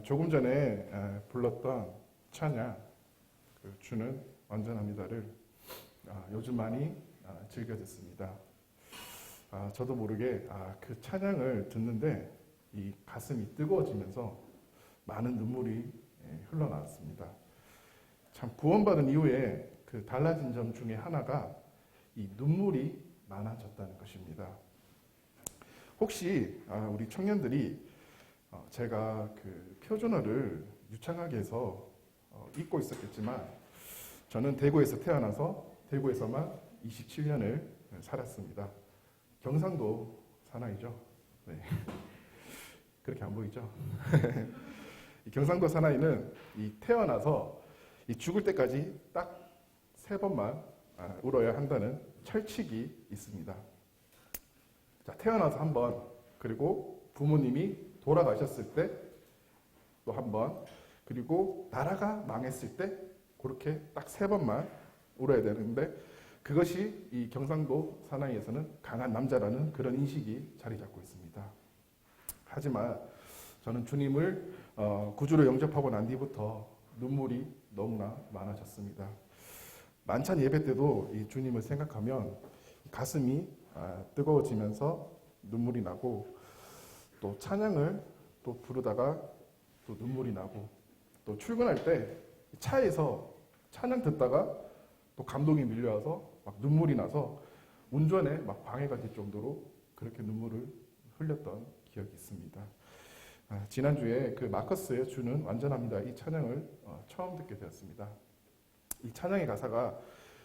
조금 전에 불렀던 찬양, 주는 완전합니다를 요즘 많이 즐겨 듣습니다. 저도 모르게 그 찬양을 듣는데 이 가슴이 뜨거워지면서 많은 눈물이 흘러나왔습니다. 참 구원받은 이후에 그 달라진 점 중에 하나가 이 눈물이 많아졌다는 것입니다. 혹시 우리 청년들이 제가 그 표준어를 유창하게 해서 잊고 있었겠지만 저는 대구에서 태어나서 대구에서만 27년을 살았습니다. 경상도 사나이죠. 네. 그렇게 안 보이죠? 이 경상도 사나이는 이 태어나서 이 죽을 때까지 딱 3번만 울어야 한다는 철칙이 있습니다. 자, 태어나서 한 번, 그리고 부모님이 돌아가셨을 때 또 한 번, 그리고 나라가 망했을 때 그렇게 딱 3번만 울어야 되는데 그것이 이 경상도 사나이에서는 강한 남자라는 그런 인식이 자리 잡고 있습니다. 하지만 저는 주님을 구주로 영접하고 난 뒤부터 눈물이 너무나 많아졌습니다. 만찬 예배 때도 이 주님을 생각하면 가슴이 뜨거워지면서 눈물이 나고 또 찬양을 또 부르다가 또 눈물이 나고 또 출근할 때 차에서 찬양 듣다가 또 감동이 밀려와서 막 눈물이 나서 운전에 막 방해가 될 정도로 그렇게 눈물을 흘렸던 기억이 있습니다. 지난주에 그 마커스의 주는 완전합니다. 이 찬양을 처음 듣게 되었습니다. 이 찬양의 가사가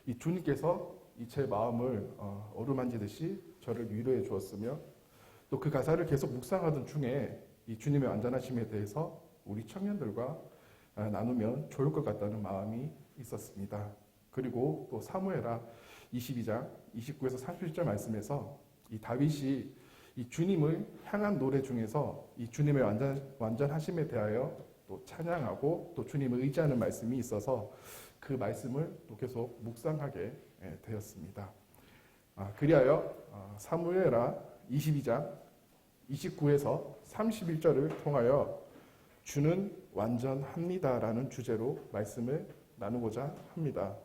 이 주님께서 이 제 마음을 어루만지듯이 저를 위로해 주었으며 또 그 가사를 계속 묵상하던 중에 이 주님의 완전하심에 대해서 우리 청년들과 나누면 좋을 것 같다는 마음이 있었습니다. 그리고 또 사무엘하 22장 29에서 31절 말씀에서 이 다윗이 이 주님을 향한 노래 중에서 이 주님의 완전하심에 대하여 또 찬양하고 또 주님을 의지하는 말씀이 있어서 그 말씀을 또 계속 묵상하게 되었습니다. 그리하여 사무엘하 22장 29에서 31절을 통하여 주는 완전합니다라는 주제로 말씀을 나누고자 합니다.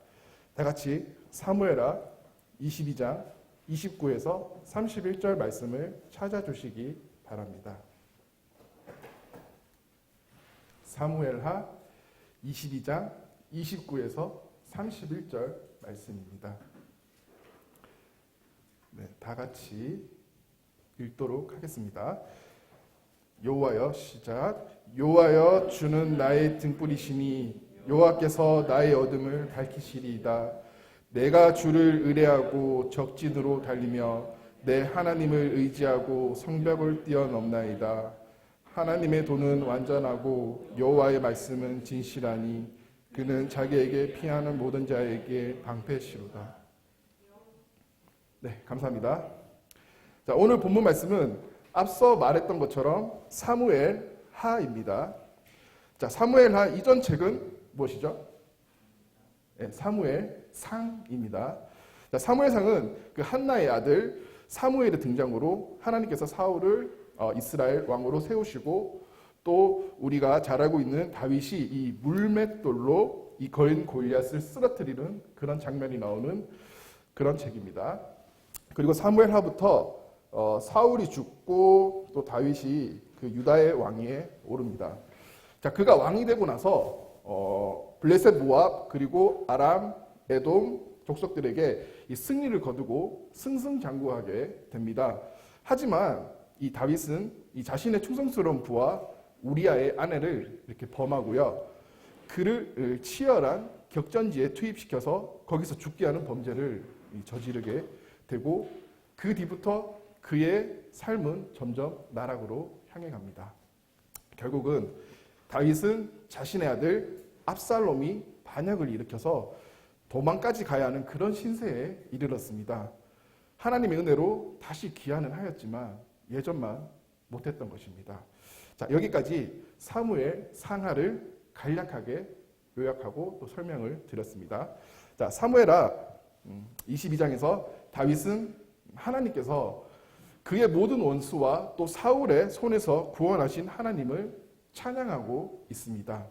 다 같이 사무엘하 22장 29에서 31절 말씀을 찾아주시기 바랍니다. 사무엘하 22장 29에서 31절 말씀입니다. 네, 다 같이 읽도록 하겠습니다. 여호와여, 시작. 여호와여, 주는 나의 등불이시니 여호와께서 나의 어둠을 밝히시리이다. 내가 주를 의뢰하고 적진으로 달리며 내 하나님을 의지하고 성벽을 뛰어넘나이다. 하나님의 도는 완전하고 여호와의 말씀은 진실하니 그는 자기에게 피하는 모든 자에게 방패시로다. 네, 감사합니다. 자, 오늘 본문 말씀은 앞서 말했던 것처럼 사무엘하입니다. 자, 사무엘하 이전 책은 무엇이죠? 네, 사무엘상입니다. 자, 사무엘상은 그 한나의 아들 사무엘의 등장으로 하나님께서 사울을 이스라엘 왕으로 세우시고 또 우리가 잘 알고 있는 다윗이 이 물맷돌로 이 거인 골리앗을 쓰러뜨리는 그런 장면이 나오는 그런 책입니다. 그리고 사무엘하부터 사울이 죽고 또 다윗이 그 유다의 왕위에 오릅니다. 자, 그가 왕이 되고 나서 블레셋 모압 그리고 아람, 에돔 족속들에게 이 승리를 거두고 승승장구하게 됩니다. 하지만 이 다윗은 이 자신의 충성스러운 부하 우리아의 아내를 이렇게 범하고요. 그를 치열한 격전지에 투입시켜서 거기서 죽게 하는 범죄를 저지르게 되고 그 뒤부터 그의 삶은 점점 나락으로 향해 갑니다. 결국은 다윗은 자신의 아들 압살롬이 반역을 일으켜서 도망까지 가야 하는 그런 신세에 이르렀습니다. 하나님의 은혜로 다시 귀환을 하였지만 예전만 못했던 것입니다. 자, 여기까지 사무엘 상하를 간략하게 요약하고 또 설명을 드렸습니다. 자, 사무엘하 22장에서 다윗은 하나님께서 그의 모든 원수와 또 사울의 손에서 구원하신 하나님을 찬양하고 있습니다.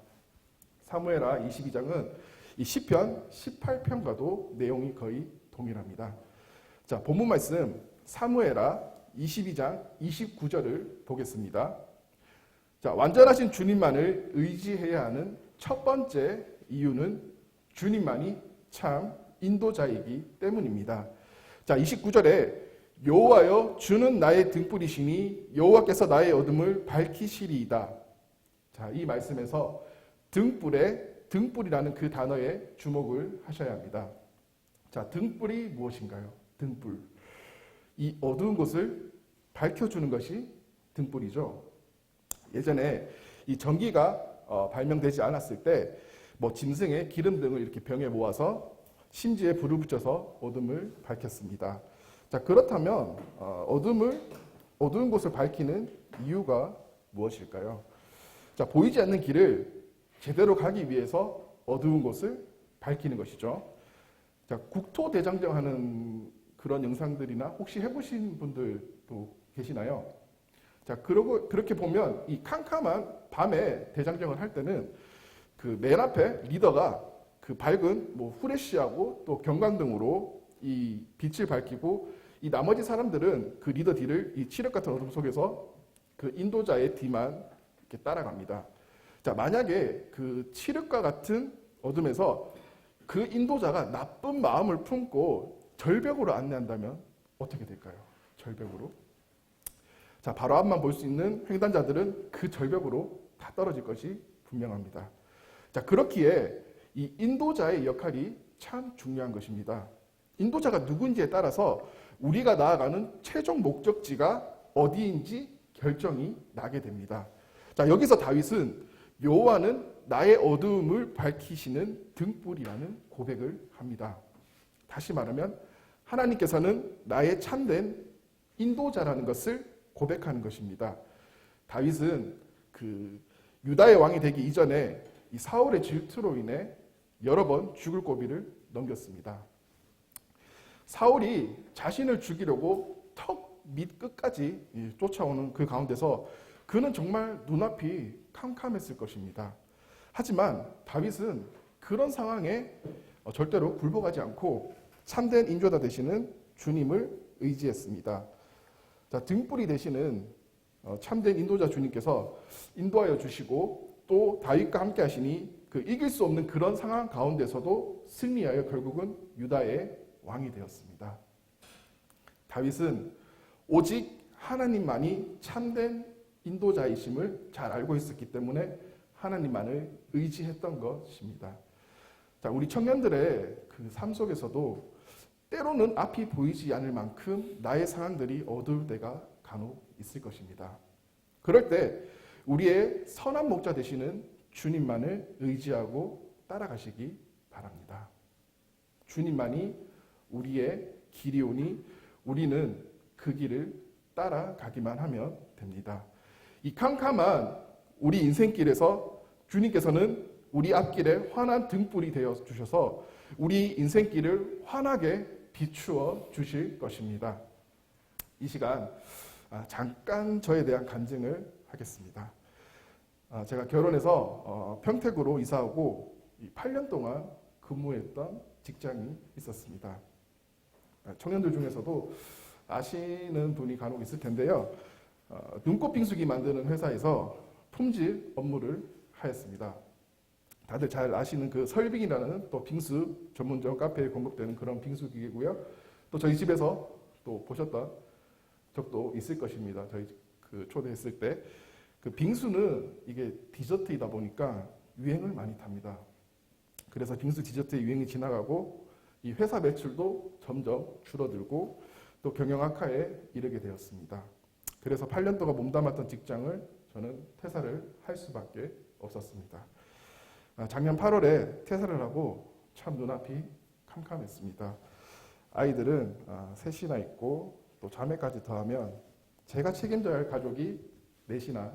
사무엘하 22장은 이 시편 18편과도 내용이 거의 동일합니다. 자, 본문 말씀 사무엘하 22장 29절을 보겠습니다. 자, 완전하신 주님만을 의지해야 하는 첫 번째 이유는 주님만이 참 인도자이기 때문입니다. 자, 29절에 여호와여 주는 나의 등불이시니 여호와께서 나의 어둠을 밝히시리이다. 자, 이 말씀에서 등불이라는 그 단어에 주목을 하셔야 합니다. 자, 등불이 무엇인가요? 등불. 이 어두운 곳을 밝혀주는 것이 등불이죠. 예전에 이 전기가 발명되지 않았을 때 뭐 짐승의 기름 등을 이렇게 병에 모아서 심지에 불을 붙여서 어둠을 밝혔습니다. 자, 그렇다면 어두운 곳을 밝히는 이유가 무엇일까요? 자, 보이지 않는 길을 제대로 가기 위해서 어두운 곳을 밝히는 것이죠. 자, 국토대장정 하는 그런 영상들이나 혹시 해보신 분들도 계시나요? 자, 그렇게 보면 이 캄캄한 밤에 대장정을 할 때는 그 맨 앞에 리더가 그 밝은 뭐 후레쉬하고 또 경광등으로 이 빛을 밝히고 이 나머지 사람들은 그 리더 뒤를 이 칠흑 같은 어둠 속에서 그 인도자의 뒤만 이렇게 따라갑니다. 자, 만약에 그 칠흑과 같은 어둠에서 그 인도자가 나쁜 마음을 품고 절벽으로 안내한다면 어떻게 될까요? 절벽으로. 자, 바로 앞만 볼 수 있는 횡단자들은 그 절벽으로 다 떨어질 것이 분명합니다. 자, 그렇기에 이 인도자의 역할이 참 중요한 것입니다. 인도자가 누군지에 따라서 우리가 나아가는 최종 목적지가 어디인지 결정이 나게 됩니다. 자, 여기서 다윗은 여호와는 나의 어두움을 밝히시는 등불이라는 고백을 합니다. 다시 말하면 하나님께서는 나의 참된 인도자라는 것을 고백하는 것입니다. 다윗은 그 유다의 왕이 되기 이전에 이 사울의 질투로 인해 여러 번 죽을 고비를 넘겼습니다. 사울이 자신을 죽이려고 턱 밑 끝까지 쫓아오는 그 가운데서 그는 정말 눈앞이 캄캄했을 것입니다. 하지만 다윗은 그런 상황에 절대로 굴복하지 않고 참된 인도자 되시는 주님을 의지했습니다. 자, 등불이 되시는 참된 인도자 주님께서 인도하여 주시고 또 다윗과 함께 하시니 그 이길 수 없는 그런 상황 가운데서도 승리하여 결국은 유다의 왕이 되었습니다. 다윗은 오직 하나님만이 참된 인도자이심을 잘 알고 있었기 때문에 하나님만을 의지했던 것입니다. 자, 우리 청년들의 그 삶 속에서도 때로는 앞이 보이지 않을 만큼 나의 상황들이 어두울 때가 간혹 있을 것입니다. 그럴 때 우리의 선한 목자 되시는 주님만을 의지하고 따라가시기 바랍니다. 주님만이 우리의 길이오니 우리는 그 길을 따라가기만 하면 됩니다. 이 캄캄한 우리 인생길에서 주님께서는 우리 앞길에 환한 등불이 되어 주셔서 우리 인생길을 환하게 비추어 주실 것입니다. 이 시간 잠깐 저에 대한 간증을 하겠습니다. 제가 결혼해서 평택으로 이사하고 8년 동안 근무했던 직장이 있었습니다. 청년들 중에서도 아시는 분이 간혹 있을 텐데요. 눈꽃 빙수기 만드는 회사에서 품질 업무를 하였습니다. 다들 잘 아시는 그 설빙이라는 또 빙수 전문점 카페에 공급되는 그런 빙수기이고요. 또 저희 집에서 또 보셨던 적도 있을 것입니다. 저희 그 초대했을 때. 그 빙수는 이게 디저트이다 보니까 유행을 많이 탑니다. 그래서 빙수 디저트의 유행이 지나가고 이 회사 매출도 점점 줄어들고 또 경영 악화에 이르게 되었습니다. 그래서 8년 동안 몸담았던 직장을 저는 퇴사를 할 수밖에 없었습니다. 작년 8월에 퇴사를 하고 참 눈앞이 캄캄했습니다. 아이들은 셋이나 있고 또 자매까지 더하면 제가 책임져야 할 가족이 넷이나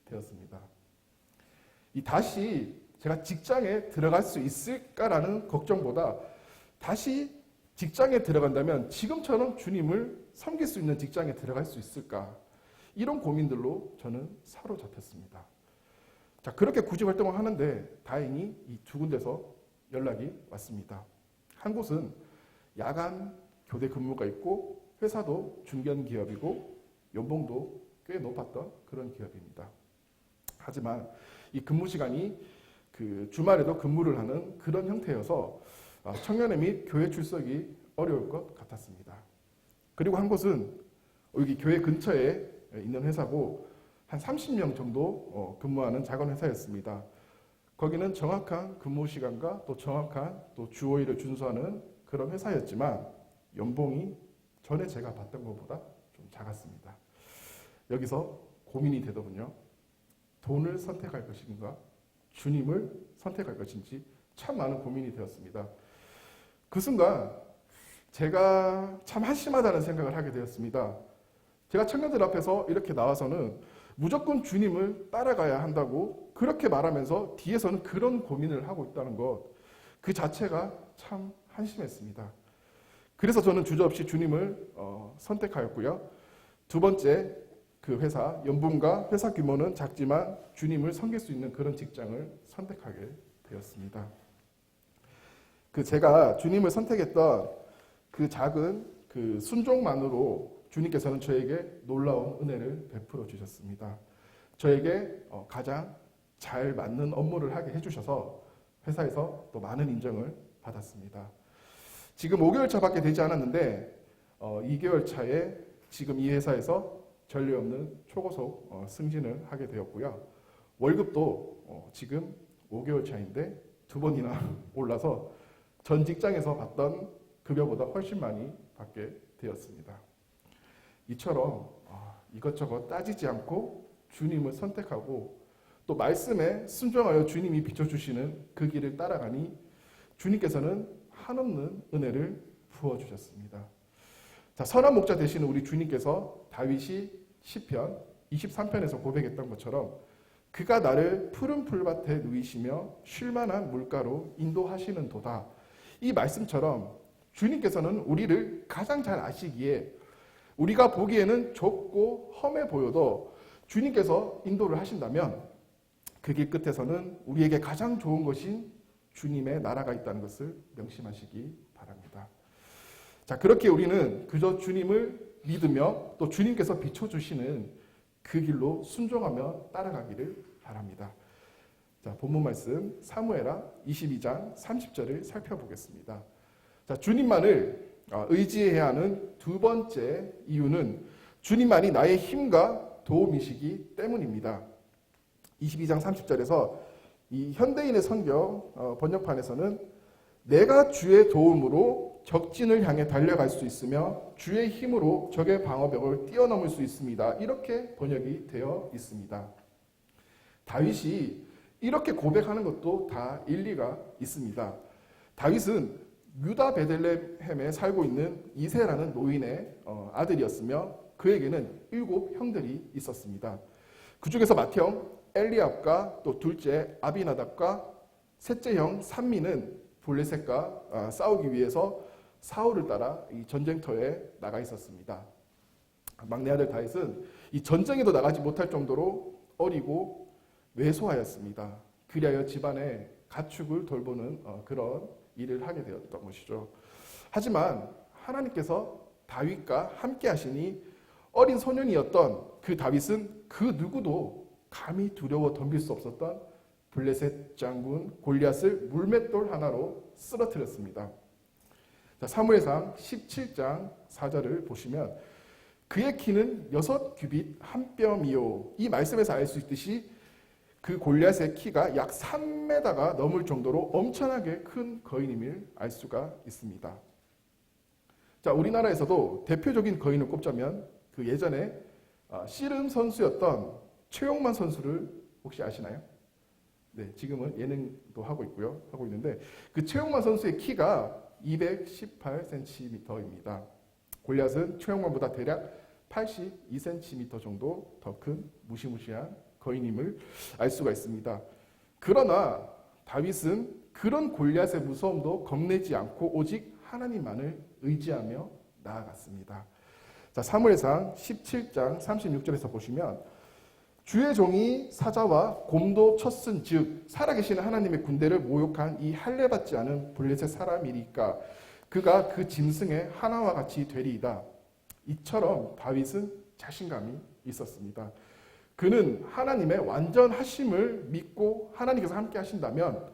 되었습니다. 다시 제가 직장에 들어갈 수 있을까라는 걱정보다 다시 직장에 들어간다면 지금처럼 주님을 섬길 수 있는 직장에 들어갈 수 있을까? 이런 고민들로 저는 사로잡혔습니다. 자, 그렇게 구직 활동을 하는데 다행히 이 두 군데서 연락이 왔습니다. 한 곳은 야간 교대 근무가 있고 회사도 중견 기업이고 연봉도 꽤 높았던 그런 기업입니다. 하지만 이 근무 시간이 그 주말에도 근무를 하는 그런 형태여서 청년회 및 교회 출석이 어려울 것 같았습니다. 그리고 한 곳은 여기 교회 근처에 있는 회사고 한 30명 정도 근무하는 작은 회사였습니다. 거기는 정확한 근무 시간과 또 정확한 또 주 5일을 준수하는 그런 회사였지만 연봉이 전에 제가 받던 것보다 좀 작았습니다. 여기서 고민이 되더군요. 돈을 선택할 것인가 주님을 선택할 것인지 참 많은 고민이 되었습니다. 그 순간 제가 참 한심하다는 생각을 하게 되었습니다. 제가 청년들 앞에서 이렇게 나와서는 무조건 주님을 따라가야 한다고 그렇게 말하면서 뒤에서는 그런 고민을 하고 있다는 것, 그 자체가 참 한심했습니다. 그래서 저는 주저없이 주님을 선택하였고요. 두 번째, 그 회사, 연봉과 회사 규모는 작지만 주님을 섬길 수 있는 그런 직장을 선택하게 되었습니다. 그 제가 주님을 선택했던 그 작은 그 순종만으로 주님께서는 저에게 놀라운 은혜를 베풀어 주셨습니다. 저에게 가장 잘 맞는 업무를 하게 해주셔서 회사에서 또 많은 인정을 받았습니다. 지금 5개월 차밖에 되지 않았는데 2개월 차에 지금 이 회사에서 전례 없는 초고속 승진을 하게 되었고요. 월급도 지금 5개월 차인데 2번이나 올라서 전 직장에서 받던 급여보다 훨씬 많이 받게 되었습니다. 이처럼 이것저것 따지지 않고 주님을 선택하고 또 말씀에 순종하여 주님이 비춰주시는 그 길을 따라가니 주님께서는 한없는 은혜를 부어주셨습니다. 자, 선한 목자 되시는 우리 주님께서 다윗이 시편 23편에서 고백했던 것처럼 그가 나를 푸른 풀밭에 누이시며 쉴만한 물가로 인도하시는 도다. 이 말씀처럼 주님께서는 우리를 가장 잘 아시기에 우리가 보기에는 좁고 험해 보여도 주님께서 인도를 하신다면 그 길 끝에서는 우리에게 가장 좋은 것인 주님의 나라가 있다는 것을 명심하시기 바랍니다. 자, 그렇게 우리는 그저 주님을 믿으며 또 주님께서 비춰주시는 그 길로 순종하며 따라가기를 바랍니다. 자, 본문 말씀 사무엘하 22장 30절을 살펴보겠습니다. 자, 주님만을 의지해야 하는 두 번째 이유는 주님만이 나의 힘과 도움이시기 때문입니다. 22장 30절에서 이 현대인의 성경 번역판에서는 내가 주의 도움으로 적진을 향해 달려갈 수 있으며 주의 힘으로 적의 방어벽을 뛰어넘을 수 있습니다. 이렇게 번역이 되어 있습니다. 다윗이 이렇게 고백하는 것도 다 일리가 있습니다. 다윗은 유다 베들레헴에 살고 있는 이새라는 노인의 아들이었으며 그에게는 7 형들이 있었습니다. 그 중에서 맏형 엘리압과 또 둘째 아비나답과 셋째 형 삼미는 블레셋과 싸우기 위해서 사울을 따라 이 전쟁터에 나가 있었습니다. 막내 아들 다윗은 이 전쟁에도 나가지 못할 정도로 어리고 왜소하였습니다. 그리하여 집안의 가축을 돌보는 그런 일을 하게 되었던 것이죠. 하지만 하나님께서 다윗과 함께 하시니 어린 소년이었던 그 다윗은 그 누구도 감히 두려워 덤빌 수 없었던 블레셋 장군 골리앗을 물맷돌 하나로 쓰러뜨렸습니다. 자, 사무엘상 17장 4절을 보시면 그의 키는 6규빗 1뼘이요. 이 말씀에서 알 수 있듯이 그 골리앗의 키가 약 3m가 넘을 정도로 엄청나게 큰 거인임을 알 수가 있습니다. 자, 우리나라에서도 대표적인 거인을 꼽자면 그 예전에 씨름 선수였던 최용만 선수를 혹시 아시나요? 네, 지금은 예능도 하고 있는데 그 최용만 선수의 키가 218cm입니다. 골리앗은 최용만보다 대략 82cm 정도 더 큰 무시무시한 거인임을 알 수가 있습니다. 그러나 다윗은 그런 골리앗의 무서움도 겁내지 않고 오직 하나님만을 의지하며 나아갔습니다. 자, 사무엘상 17장 36절에서 보시면 주의 종이 사자와 곰도 쳤은 즉 살아계시는 하나님의 군대를 모욕한 이 할례받지 않은 블레셋 사람이니까 그가 그 짐승의 하나와 같이 되리이다. 이처럼 다윗은 자신감이 있었습니다. 그는 하나님의 완전하심을 믿고 하나님께서 함께 하신다면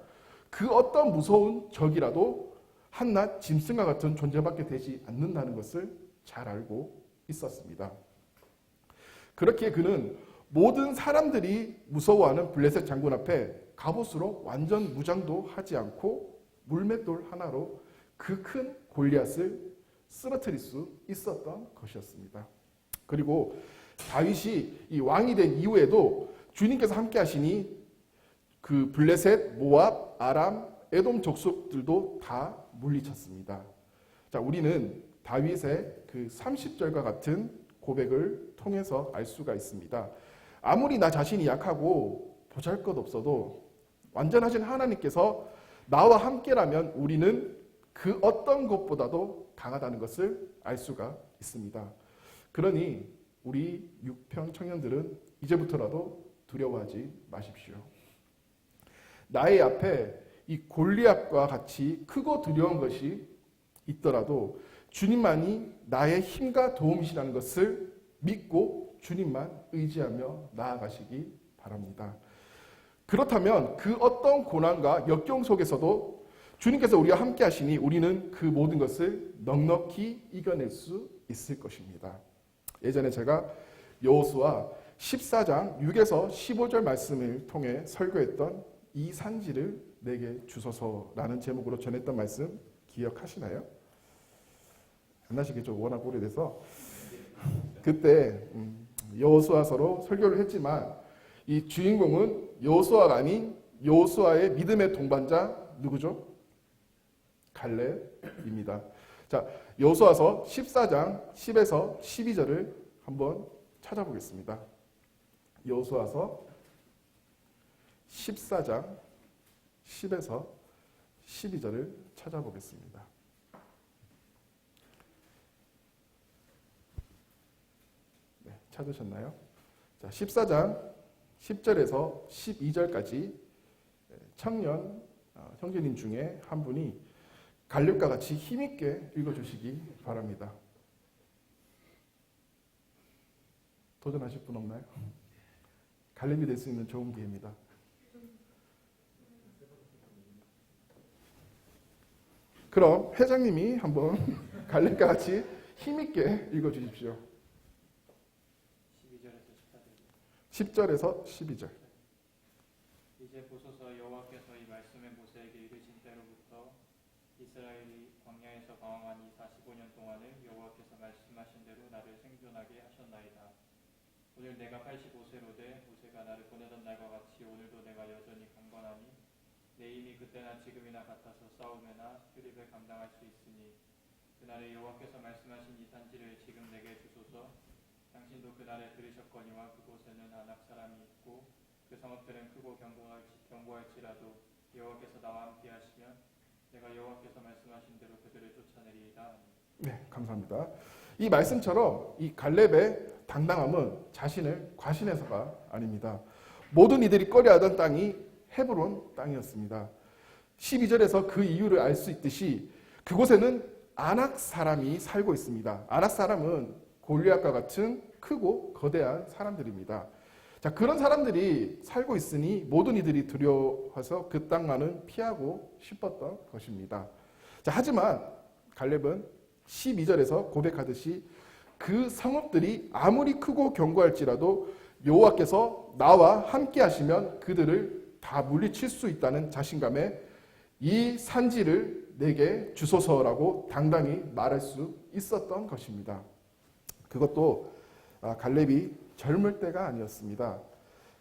그 어떤 무서운 적이라도 한낱 짐승과 같은 존재밖에 되지 않는다는 것을 잘 알고 있었습니다. 그렇기에 그는 모든 사람들이 무서워하는 블레셋 장군 앞에 갑옷으로 완전 무장도 하지 않고 물맷돌 하나로 그 큰 골리앗을 쓰러뜨릴 수 있었던 것이었습니다. 그리고 다윗이 이 왕이 된 이후에도 주님께서 함께 하시니 그 블레셋, 모압, 아람, 에돔 족속들도 다 물리쳤습니다. 자, 우리는 다윗의 그 30절과 같은 고백을 통해서 알 수가 있습니다. 아무리 나 자신이 약하고 보잘것없어도 완전하신 하나님께서 나와 함께라면 우리는 그 어떤 것보다도 강하다는 것을 알 수가 있습니다. 그러니 우리 육평 청년들은 이제부터라도 두려워하지 마십시오. 나의 앞에 이 골리앗과 같이 크고 두려운 것이 있더라도 주님만이 나의 힘과 도움이시라는 것을 믿고 주님만 의지하며 나아가시기 바랍니다. 그렇다면 그 어떤 고난과 역경 속에서도 주님께서 우리와 함께 하시니 우리는 그 모든 것을 넉넉히 이겨낼 수 있을 것입니다. 예전에 제가 여호수아 14장 6에서 15절 말씀을 통해 설교했던 이 산지를 내게 주소서라는 제목으로 전했던 말씀 기억하시나요? 안 나시겠죠? 워낙 오래돼서. 그때 여호수아서로 설교를 했지만 이 주인공은 여호수아가 아닌 여호수아의 믿음의 동반자 누구죠? 갈렙입니다. 자, 여호수아서 14장 10에서 12절을 한번 찾아보겠습니다. 여호수아서 14장 10에서 12절을 찾아보겠습니다. 네, 찾으셨나요? 자, 14장 10절에서 12절까지 청년 형제님 중에 한 분이 갈렙과 같이 힘있게 읽어주시기 바랍니다. 도전하실 분 없나요? 갈렙이 될 수 있는 좋은 기회입니다. 그럼 회장님이 한번 갈렙과 같이 힘있게 읽어주십시오. 10절에서 12절. 이제 보소서 여호와께서 이 말씀을 모세에게 이르신 때로부터 이스라엘이 광야에서 방황한 이 45년 동안을 여호와께서 말씀하신 대로 나를 생존하게 하셨나이다. 오늘 내가 85세로 돼 모세가 나를 보내던 날과 같이 오늘도 내가 여전히 강건하니 내 힘이 그때나 지금이나 같아서 싸움에나 수립을 감당할 수 있으니 그날에 여호와께서 말씀하신 이 산지를 지금 내게 주소서. 당신도 그날에 들으셨거니와 그곳에는 아낙 사람이 있고 그 성읍들은 크고 견고할지라도 여호와께서 나와 함께 하시면 내가 여호와께서 말씀하신 대로 그들을 쫓아내리이다. 네, 감사합니다. 이 말씀처럼 이 갈렙의 당당함은 자신을 과신해서가 아닙니다. 모든 이들이 꺼려하던 땅이 헤브론 땅이었습니다. 12절에서 그 이유를 알 수 있듯이 그곳에는 아낙 사람이 살고 있습니다. 아낙 사람은 골리앗과 같은 크고 거대한 사람들입니다. 자, 그런 사람들이 살고 있으니 모든 이들이 두려워서 그 땅만은 피하고 싶었던 것입니다. 자, 하지만 갈렙은 12절에서 고백하듯이 그 성읍들이 아무리 크고 견고할지라도 여호와께서 나와 함께 하시면 그들을 다 물리칠 수 있다는 자신감에 이 산지를 내게 주소서라고 당당히 말할 수 있었던 것입니다. 그것도 갈렙이 젊을 때가 아니었습니다.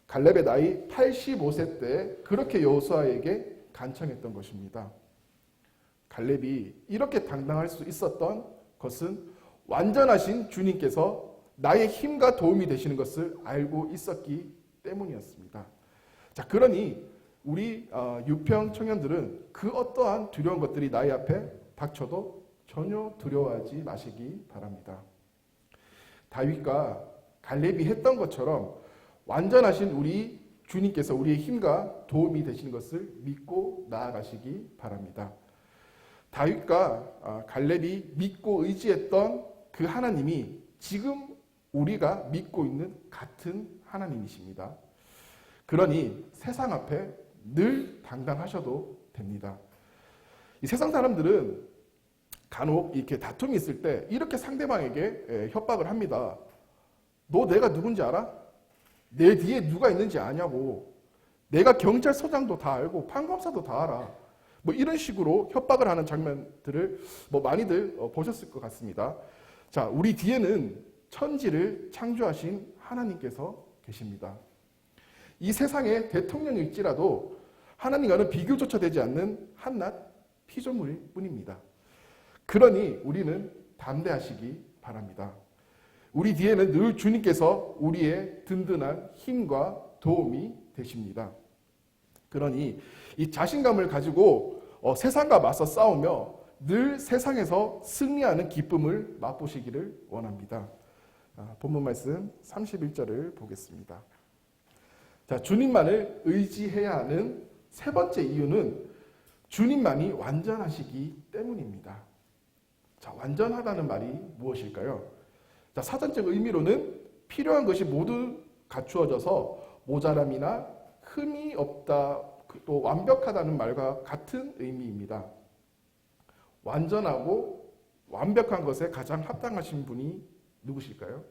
갈렙의 나이 85세 때 그렇게 여호수아에게 간청했던 것입니다. 갈렙이 이렇게 당당할 수 있었던 것은 완전하신 주님께서 나의 힘과 도움이 되시는 것을 알고 있었기 때문이었습니다. 자, 그러니 우리 유평 청년들은 그 어떠한 두려운 것들이 나의 앞에 닥쳐도 전혀 두려워하지 마시기 바랍니다. 다윗과 갈렙이 했던 것처럼 완전하신 우리 주님께서 우리의 힘과 도움이 되시는 것을 믿고 나아가시기 바랍니다. 다윗과 갈렙이 믿고 의지했던 그 하나님이 지금 우리가 믿고 있는 같은 하나님이십니다. 그러니 세상 앞에 늘 당당하셔도 됩니다. 이 세상 사람들은 간혹 이렇게 다툼이 있을 때 이렇게 상대방에게 협박을 합니다. 너 내가 누군지 알아? 내 뒤에 누가 있는지 아냐고. 내가 경찰서장도 다 알고 판검사도 다 알아. 뭐 이런 식으로 협박을 하는 장면들을 뭐 많이들 보셨을 것 같습니다. 자, 우리 뒤에는 천지를 창조하신 하나님께서 계십니다. 이 세상에 대통령일지라도 하나님과는 비교조차 되지 않는 한낱 피조물일 뿐입니다. 그러니 우리는 담대하시기 바랍니다. 우리 뒤에는 늘 주님께서 우리의 든든한 힘과 도움이 되십니다. 그러니 이 자신감을 가지고 세상과 맞서 싸우며 늘 세상에서 승리하는 기쁨을 맛보시기를 원합니다. 본문 말씀 31절을 보겠습니다. 자, 주님만을 의지해야 하는 세 번째 이유는 주님만이 완전하시기 때문입니다. 자, 완전하다는 말이 무엇일까요? 자, 사전적 의미로는 필요한 것이 모두 갖추어져서 모자람이나 흠이 없다, 또 완벽하다는 말과 같은 의미입니다. 완전하고 완벽한 것에 가장 합당하신 분이 누구실까요?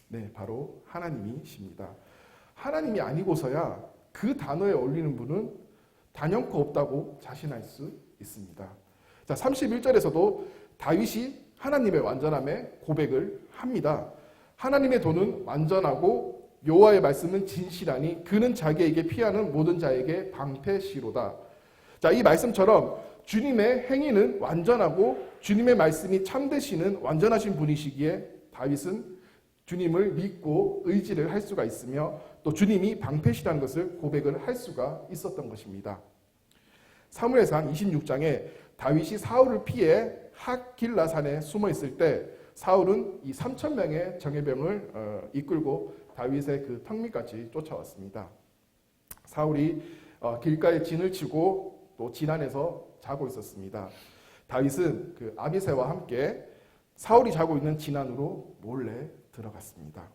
네, 바로 하나님이십니다. 하나님이 아니고서야 그 단어에 어울리는 분은 단연코 없다고 자신할 수 있습니다. 자, 31절에서도 다윗이 하나님의 완전함에 고백을 합니다. 하나님의 도는 완전하고 여호와의 말씀은 진실하니 그는 자기에게 피하는 모든 자에게 방패시로다. 자, 이 말씀처럼 주님의 행위는 완전하고 주님의 말씀이 참되시는 완전하신 분이시기에 다윗은 주님을 믿고 의지를 할 수가 있으며 또 주님이 방패시라는 것을 고백을 할 수가 있었던 것입니다. 사무엘상 26장에 다윗이 사울을 피해 핫길라산에 숨어 있을 때 사울은 이 3,000명의 정예병을 이끌고 다윗의 그 턱 밑까지 쫓아왔습니다. 사울이 길가에 진을 치고 또 진안에서 자고 있었습니다. 다윗은 그 아비새와 함께 사울이 자고 있는 진안으로 몰래 들어갔습니다.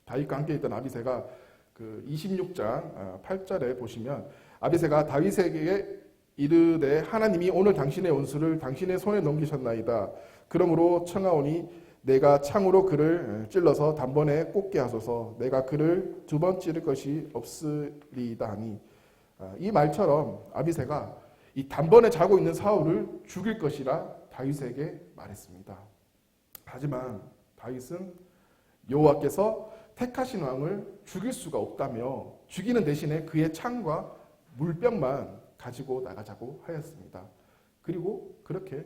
다윗과 함께 있던 아비새가 그 26장 8절에 보시면 아비새가 다윗에게 이르되 하나님이 오늘 당신의 원수를 당신의 손에 넘기셨나이다. 그러므로 청하오니 내가 창으로 그를 찔러서 단번에 꽂게 하소서. 내가 그를 두 번 찌를 것이 없으리이다 하니, 이 말처럼 아비새가 이 단번에 자고 있는 사울을 죽일 것이라 다윗에게 말했습니다. 하지만 다윗은 여호와께서 택하신 왕을 죽일 수가 없다며 죽이는 대신에 그의 창과 물병만 가지고 나가자고 하였습니다. 그리고 그렇게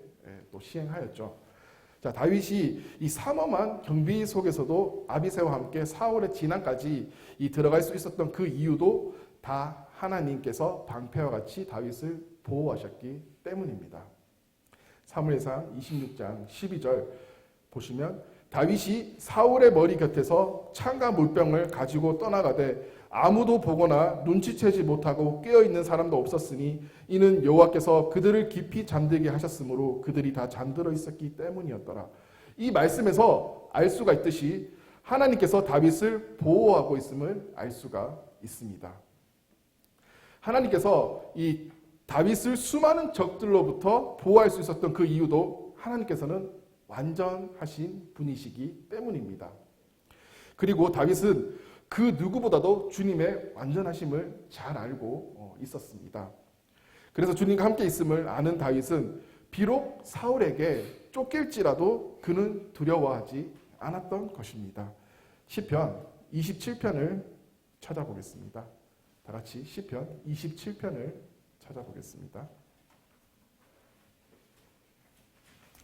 또 시행하였죠. 자, 다윗이 이 삼엄한 경비 속에서도 아비새와 함께 사울의 진안까지 들어갈 수 있었던 그 이유도 다 하나님께서 방패와 같이 다윗을 보호하셨기 때문입니다. 사무엘상 26장 12절 보시면 다윗이 사울의 머리 곁에서 창과 물병을 가지고 떠나가되 아무도 보거나 눈치채지 못하고 깨어있는 사람도 없었으니 이는 여호와께서 그들을 깊이 잠들게 하셨으므로 그들이 다 잠들어 있었기 때문이었더라. 이 말씀에서 알 수가 있듯이 하나님께서 다윗을 보호하고 있음을 알 수가 있습니다. 하나님께서 이 다윗을 수많은 적들로부터 보호할 수 있었던 그 이유도 하나님께서는 완전하신 분이시기 때문입니다. 그리고 다윗은 그 누구보다도 주님의 완전하심을 잘 알고 있었습니다. 그래서 주님과 함께 있음을 아는 다윗은 비록 사울에게 쫓길지라도 그는 두려워하지 않았던 것입니다. 시편 27편을 찾아보겠습니다. 다 같이 시편 27편을 찾아보겠습니다.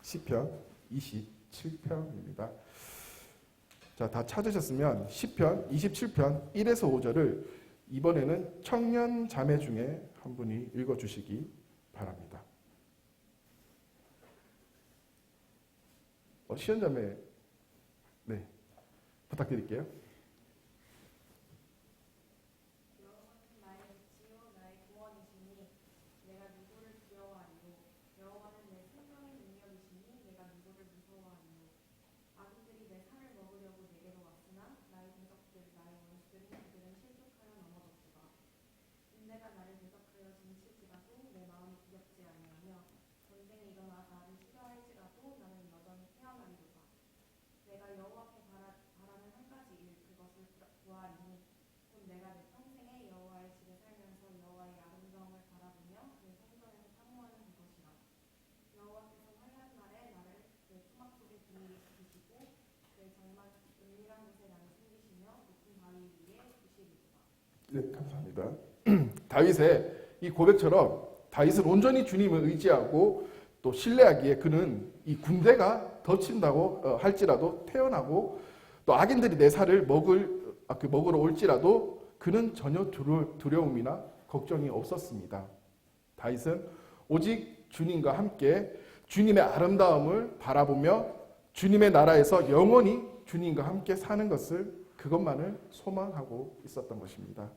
시편 27편입니다. 자, 다 찾으셨으면 시편 27편 1에서 5절을 이번에는 청년 자매 중에 한 분이 읽어주시기 바랍니다. 시연 자매, 네, 부탁드릴게요. 것들은 그들은 실족하여 넘어졌도다. 군대가 나를 대적하여 진칠지라도 내 마음이 두렵지 아니하며 전쟁이 일어나 나를 치려할지라도 나는 여전히 태어나리로다. 내가 여호와께 바라는 한 가지 일 그것을 구하리니 곧 내가 내 평생에 여호와의 집에 살면서 여호와의 아름다움을 바라보며 그의 성전에서 사모하는 그것이라. 여호와께서 환난 날에 나를 내 수막 속에 비밀히 지키시고 내 정말 은밀한 곳에 나를 숨기시며 높은 바위 위에 두시리로다. 네, 감사합니다. 다윗의 이 고백처럼 다윗은 온전히 주님을 의지하고 또 신뢰하기에 그는 이 군대가 덮친다고 할지라도 태어나고 또 악인들이 내 살을 먹으러 올지라도 그는 전혀 두려움이나 걱정이 없었습니다. 다윗은 오직 주님과 함께 주님의 아름다움을 바라보며 주님의 나라에서 영원히 주님과 함께 사는 것을 그것만을 소망하고 있었던 것입니다.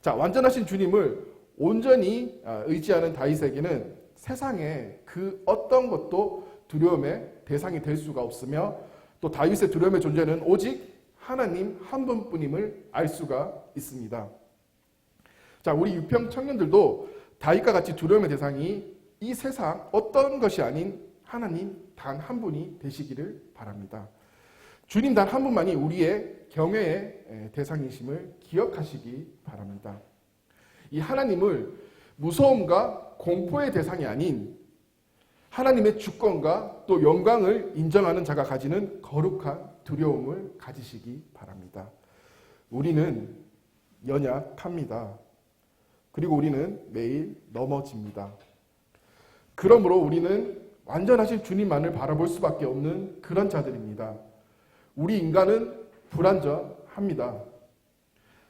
자, 완전하신 주님을 온전히 의지하는 다윗에게는 세상의 그 어떤 것도 두려움의 대상이 될 수가 없으며 또 다윗의 두려움의 존재는 오직 하나님 한 분뿐임을 알 수가 있습니다. 자, 우리 유평 청년들도 다윗과 같이 두려움의 대상이 이 세상 어떤 것이 아닌 하나님 단 한 분이 되시기를 바랍니다. 주님 단 한 분만이 우리의 경외의 대상이심을 기억하시기 바랍니다. 이 하나님을 무서움과 공포의 대상이 아닌 하나님의 주권과 또 영광을 인정하는 자가 가지는 거룩한 두려움을 가지시기 바랍니다. 우리는 연약합니다. 그리고 우리는 매일 넘어집니다. 그러므로 우리는 완전하신 주님만을 바라볼 수밖에 없는 그런 자들입니다. 우리 인간은 불완전합니다.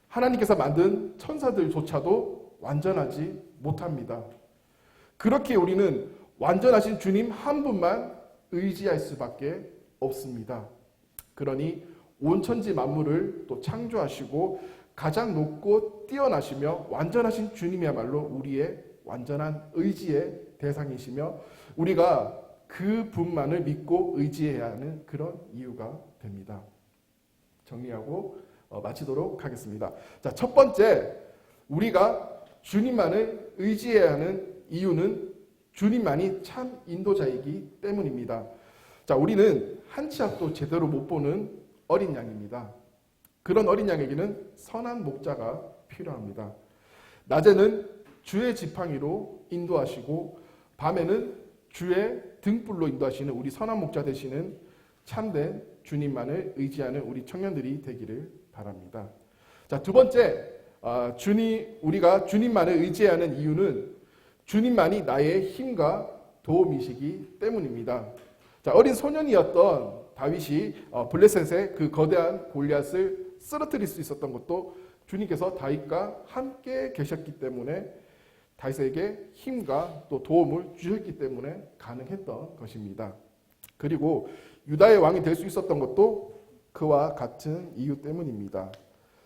하나님께서 만든 천사들조차도 완전하지 못합니다. 그렇게 우리는 완전하신 주님 한 분만 의지할 수밖에 없습니다. 그러니 온 천지 만물을 또 창조하시고 가장 높고 뛰어나시며 완전하신 주님이야말로 우리의 완전한 의지의 대상이시며 우리가 그 분만을 믿고 의지해야 하는 그런 이유가 됩니다. 정리하고 마치도록 하겠습니다. 자, 첫 번째, 우리가 주님만을 의지해야 하는 이유는 주님만이 참 인도자이기 때문입니다. 자, 우리는 한 치 앞도 제대로 못 보는 어린 양입니다. 그런 어린 양에게는 선한 목자가 필요합니다. 낮에는 주의 지팡이로 인도하시고 밤에는 주의 등불로 인도하시는 우리 선한 목자 되시는 참된 주님만을 의지하는 우리 청년들이 되기를 바랍니다. 자, 두 번째, 우리가 주님만을 의지하는 이유는 주님만이 나의 힘과 도움이시기 때문입니다. 자, 어린 소년이었던 다윗이 블레셋의 그 거대한 골리앗을 쓰러뜨릴 수 있었던 것도 주님께서 다윗과 함께 계셨기 때문에 다윗에게 힘과 또 도움을 주셨기 때문에 가능했던 것입니다. 그리고 유다의 왕이 될 수 있었던 것도 그와 같은 이유 때문입니다.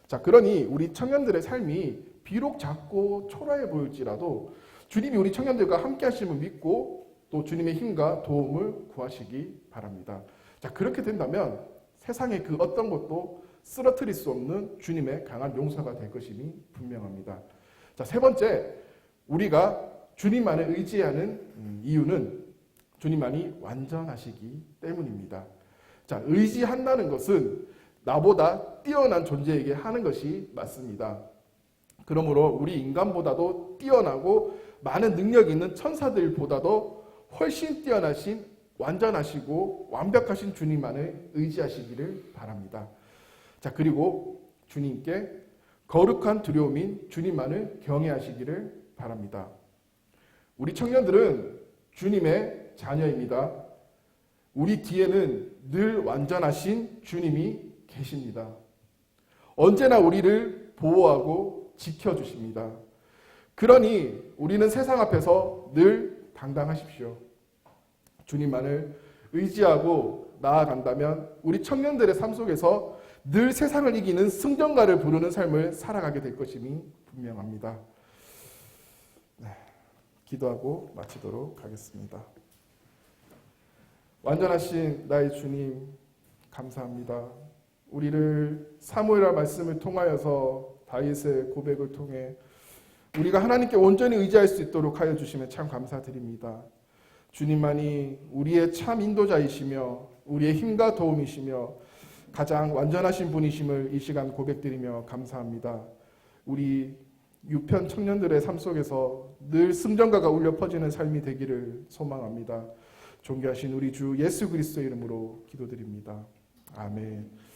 자, 그러니 우리 청년들의 삶이 비록 작고 초라해 보일지라도 주님이 우리 청년들과 함께 하심을 믿고 또 주님의 힘과 도움을 구하시기 바랍니다. 자, 그렇게 된다면 세상의 그 어떤 것도 쓰러뜨릴 수 없는 주님의 강한 용사가 될 것임이 분명합니다. 자, 세 번째, 우리가 주님만을 의지하는 이유는 주님만이 완전하시기 때문입니다. 자, 의지한다는 것은 나보다 뛰어난 존재에게 하는 것이 맞습니다. 그러므로 우리 인간보다도 뛰어나고 많은 능력이 있는 천사들보다도 훨씬 뛰어나신 완전하시고 완벽하신 주님만을 의지하시기를 바랍니다. 자, 그리고 주님께 거룩한 두려움인 주님만을 경외하시기를 바랍니다. 우리 청년들은 주님의 자녀입니다. 우리 뒤에는 늘 완전하신 주님이 계십니다. 언제나 우리를 보호하고 지켜주십니다. 그러니 우리는 세상 앞에서 늘 당당하십시오. 주님만을 의지하고 나아간다면 우리 청년들의 삶 속에서 늘 세상을 이기는 승전가를 부르는 삶을 살아가게 될 것임이 분명합니다. 네, 기도하고 마치도록 하겠습니다. 완전하신 나의 주님, 감사합니다. 우리를 사무엘의 말씀을 통하여서 다윗의 고백을 통해 우리가 하나님께 온전히 의지할 수 있도록 하여 주시면 참 감사드립니다. 주님만이 우리의 참 인도자이시며 우리의 힘과 도움이시며 가장 완전하신 분이심을 이 시간 고백드리며 감사합니다. 우리 유편 청년들의 삶 속에서 늘 승전가가 울려 퍼지는 삶이 되기를 소망합니다. 존귀하신 우리 주 예수 그리스도의 이름으로 기도드립니다. 아멘.